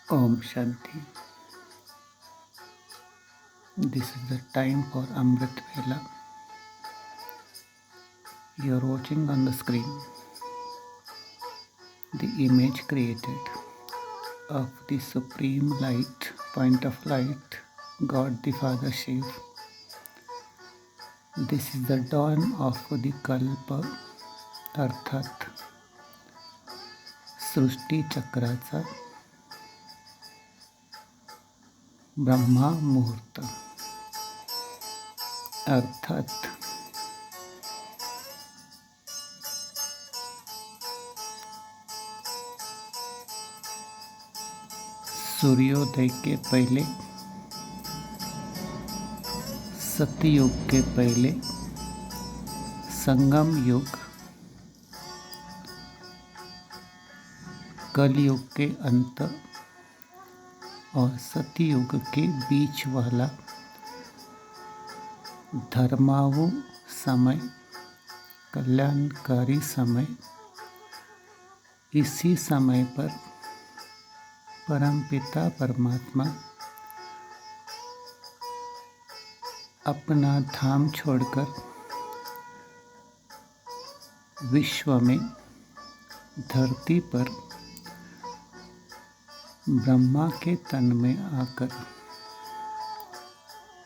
Om Shanti. This is the time for Amrit Vela. You are watching on the screen the image created of the Supreme Light, Point of Light, God the Father Shiv. This is the dawn of the Kalpa, अर्थात सृष्टी चक्राचा ब्रह्मा मुहूर्त, अर्थात सूर्योदय के पहले, सतयुग के पहले, संगम युग, कलयुग के अंत और सतयुग के बीच वाला धर्मावु समय, कल्याणकारी समय। इसी समय पर परमपिता परमात्मा अपना धाम छोड़कर विश्व में, धरती पर ब्रह्मा के तन में आकर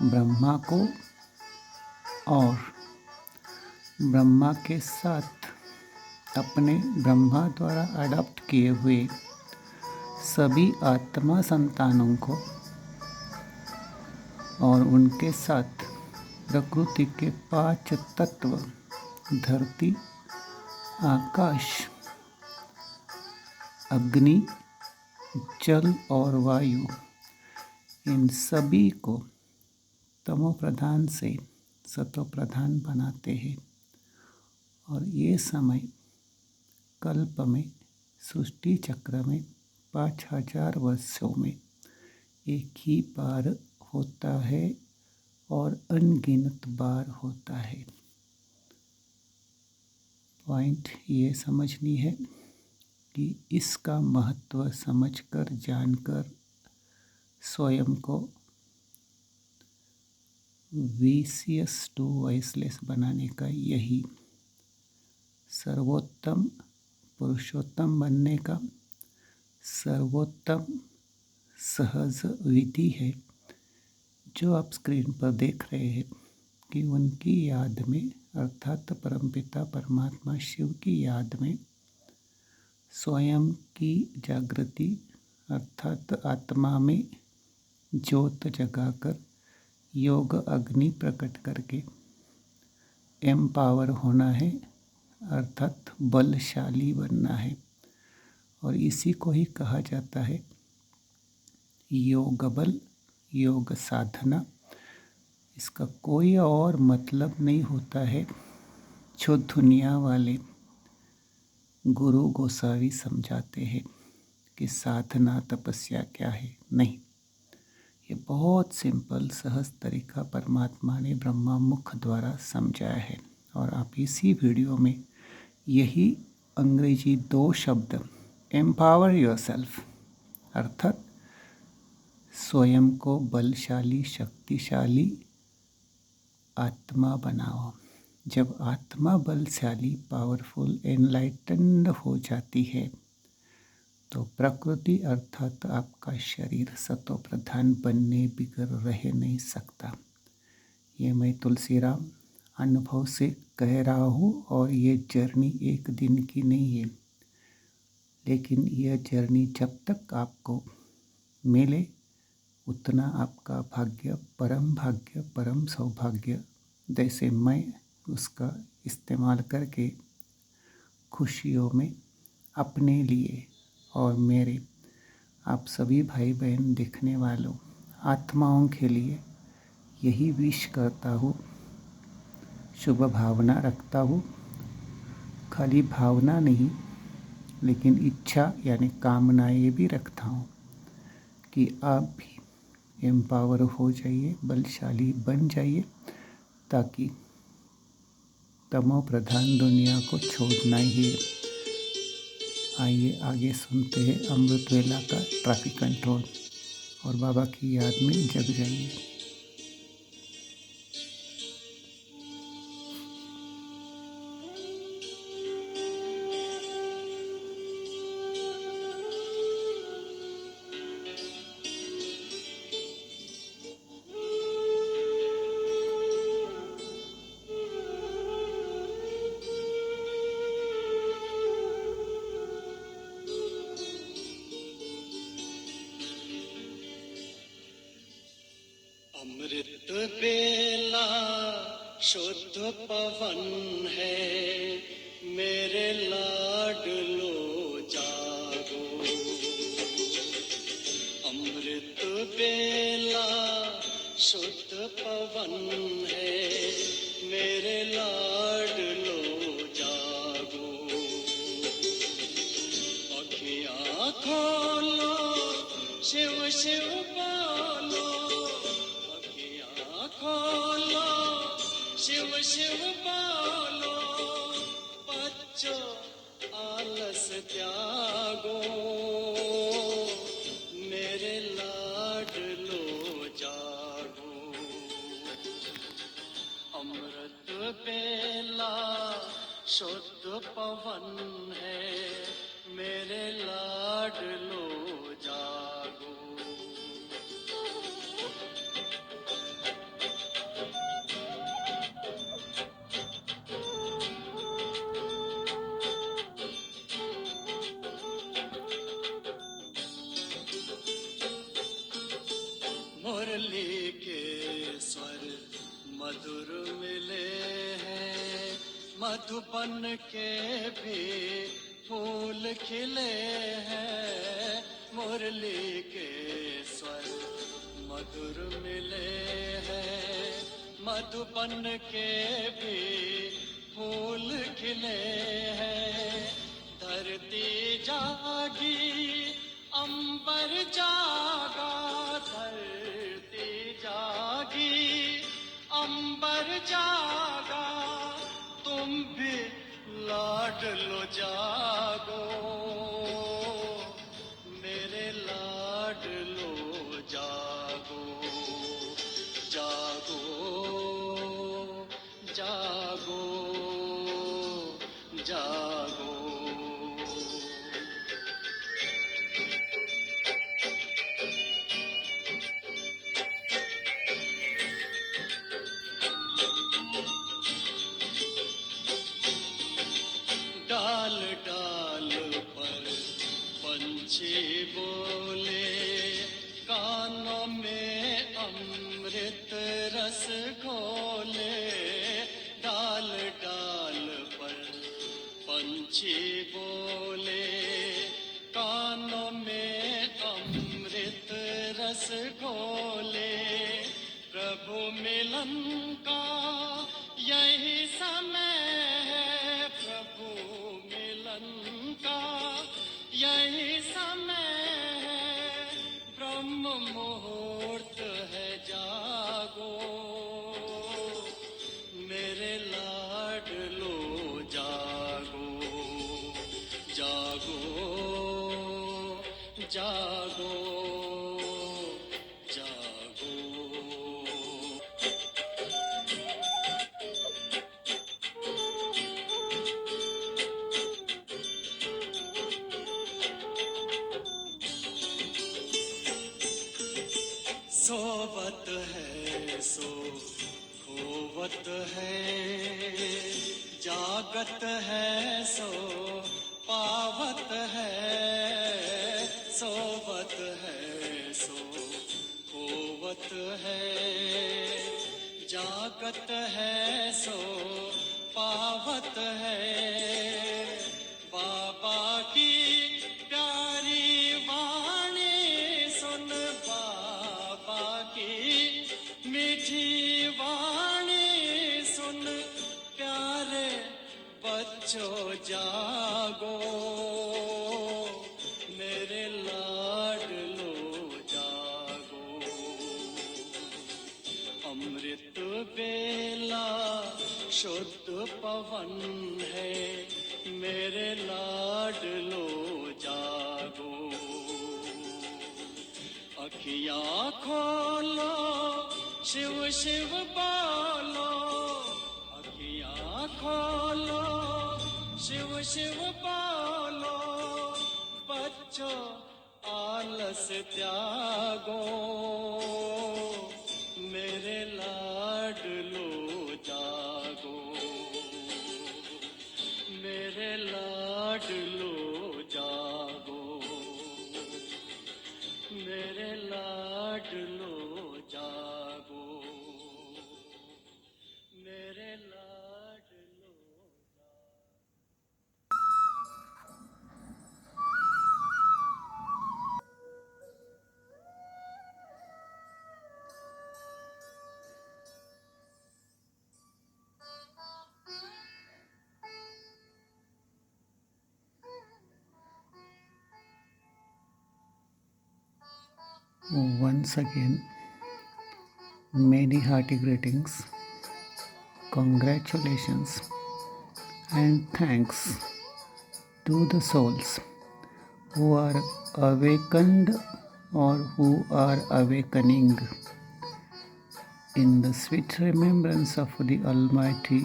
ब्रह्मा को और ब्रह्मा के साथ अपने ब्रह्मा द्वारा अडॉप्ट किए हुए सभी आत्मा संतानों को और उनके साथ प्रकृति के 5 तत्व धरती, आकाश, अग्नि, जल और वायु, इन सभी को तमो प्रधान से सतो प्रधान बनाते हैं। और ये समय कल्प में, सृष्टि चक्र में 5000 वर्षों में एक ही बार होता है और अनगिनत बार होता है। पॉइंट ये समझनी है कि इसका महत्व समझकर, जानकर स्वयं को विशियस टू वॉइसलेस बनाने का यही सर्वोत्तम पुरुषोत्तम बनने का सर्वोत्तम सहज विधि है, जो आप स्क्रीन पर देख रहे हैं कि उनकी याद में, अर्थात परमपिता परमात्मा शिव की याद में स्वयं की जागृति, अर्थात आत्मा में ज्योत जगाकर योग अग्नि प्रकट करके एम्पावर होना है, अर्थात बलशाली बनना है। और इसी को ही कहा जाता है योग बल, योग साधना। इसका कोई और मतलब नहीं होता है जो दुनिया वाले गुरु गोसावी समझाते हैं कि साधना तपस्या क्या है। नहीं, ये बहुत सिंपल सहज तरीका परमात्मा ने ब्रह्मा मुख द्वारा समझाया है। और आप इसी वीडियो में यही अंग्रेजी 2 शब्द एम्पावर योरसेल्फ, अर्थात स्वयं को बलशाली, शक्तिशाली आत्मा बनाओ। जब आत्मा बलशाली, पावरफुल, एनलाइटेंड हो जाती है तो प्रकृति अर्थात आपका शरीर सतो प्रधान बनने बिगड़ रह नहीं सकता। ये मैं तुलसीराम अनुभव से कह रहा हूँ। और ये जर्नी एक दिन की नहीं है, लेकिन यह जर्नी जब तक आपको मिले उतना आपका भाग्य, परम सौभाग्य, जैसे मैं उसका इस्तेमाल करके खुशियों में अपने लिए और मेरे आप सभी भाई बहन देखने वालों आत्माओं के लिए यही विश करता हूँ, शुभ भावना रखता हूँ। खाली भावना नहीं, लेकिन इच्छा यानी कामना ये भी रखता हूँ कि आप भी एम्पावर हो जाइए, बलशाली बन जाइए, ताकि तमो प्रधान दुनिया को छोड़ना ही आइए आगे सुनते हैं अमृत वेला का ट्रैफिक कंट्रोल और बाबा की याद में जग जाइए। अमृत बेला शुद्ध पवन है, मेरे लाडलो जागो। अमृत बेला शुद्ध पवन है, मेरे लाडलो जागो। अखियाँ खोलो, शिव शिव बोलो, खोलो, शिव शिव बोलो। बच्चों आलस त्यागो, मेरे लाडलो जागो। अमृत बेला शुद्ध पवन है, मेरे लाडलो जागो। मुरली के स्वर मधुर मिले हैं, मधुबन के भी फूल खिले हैं। मुरली के स्वर मधुर मिले हैं, मधुबन के भी फूल खिले हैं। धरती जागी, अंबर जागा, धरती जागी, अंबर जागा। तुम भी लाडलो जागो, मेरे लाडलो जागो। जागो जागो जागो। डाल डाल पर पंछी बोले, कानों में अमृत रस घोले। डाल डाल पर पंछी बोले, कानों में अमृत रस घोले। प्रभु मिलन का यही समय है, प्रभु मिलन का यही समय है। ब्रह्म मुहूर्त है, जागो, मेरे लाडलो जागो। जागो जागो जागो। सोवत है सो खोवत है, जागत है सो पावत है। सोवत है सो खोवत है, जागत है सो पावत है। बाबा की प्यारी वाणी सुन, बाबा की मीठी वाणी सुन। प्यारे बच्चों जागो, मेरे लाडलो जागो। अमृत बेला शुद्ध पवन है, मेरे लाडलो अखियाँ खोलो शिव शिव बोलो, अखियाँ खोलो शिव शिव बोलो, बच्चों आलस त्यागो, मेरे लाडलो जागो, मेरे लाडलो जागो, मेरे लाडलो जागो, मेरे लाडलो Once again, many hearty greetings, congratulations, and thanks to the souls who are awakened or who are awakening in the sweet remembrance of the Almighty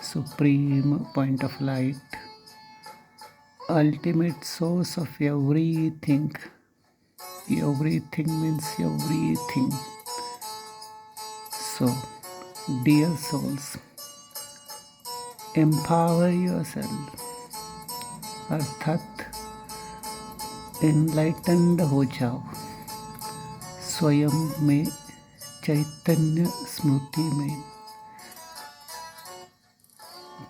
Supreme Point of Light, ultimate source of everything. Everything means everything. So, dear souls, empower yourself, अर्थात enlightened हो जाओ, स्वयं में चैतन्य स्मृति में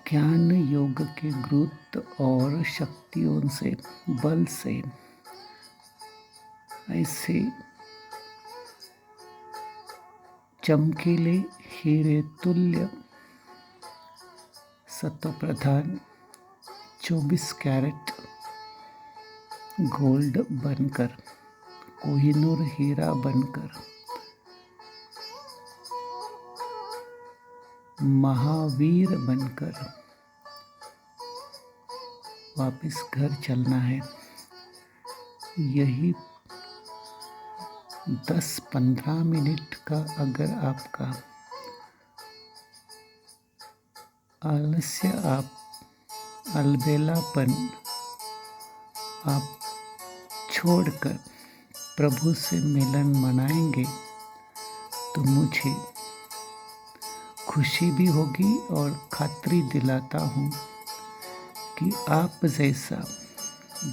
ज्ञान योग के गुरुत्व और शक्तियों से, बल से ऐसे चमकीले हीरे तुल्य सत्व प्रधान 24 कैरेट गोल्ड बनकर, कोहिनूर हीरा बनकर महावीर बनकर वापस घर चलना है। यही 10-15 मिनट का अगर आपका आलस्य, आप अलबेलापन आप छोड़कर प्रभु से मिलन मनाएंगे तो मुझे खुशी भी होगी और खातरी दिलाता हूँ कि आप जैसा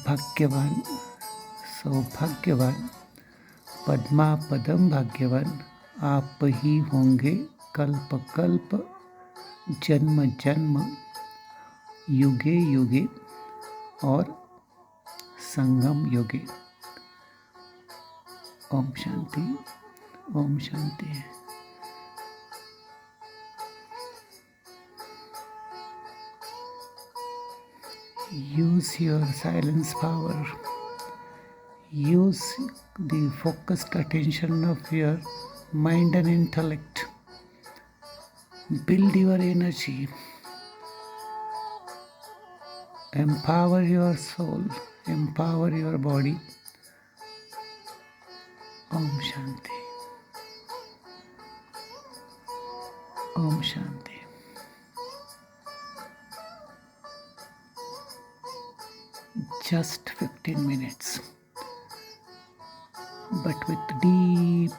भाग्यवान, सौभाग्यवान, पद्मा पदम भाग्यवान आप ही होंगे कल्प कल्प, जन्म जन्म, युगे युगे और संगम युगे। Om Shanti, Om Shanti. Use your silence power. Use the focused attention of your mind and intellect. Build your energy. Empower your soul. Empower your body. Om Shanti. Om Shanti. Just 15 minutes, but with deep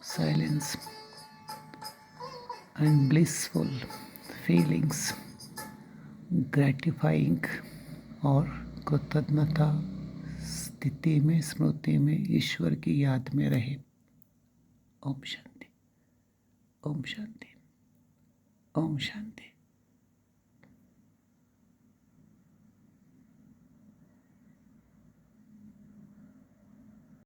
silence and blissful feelings, gratifying और कृतज्ञता स्थिति में, स्मृति में, ईश्वर की याद में रहे। ओम शांति, ओम शांति, ओम शांति।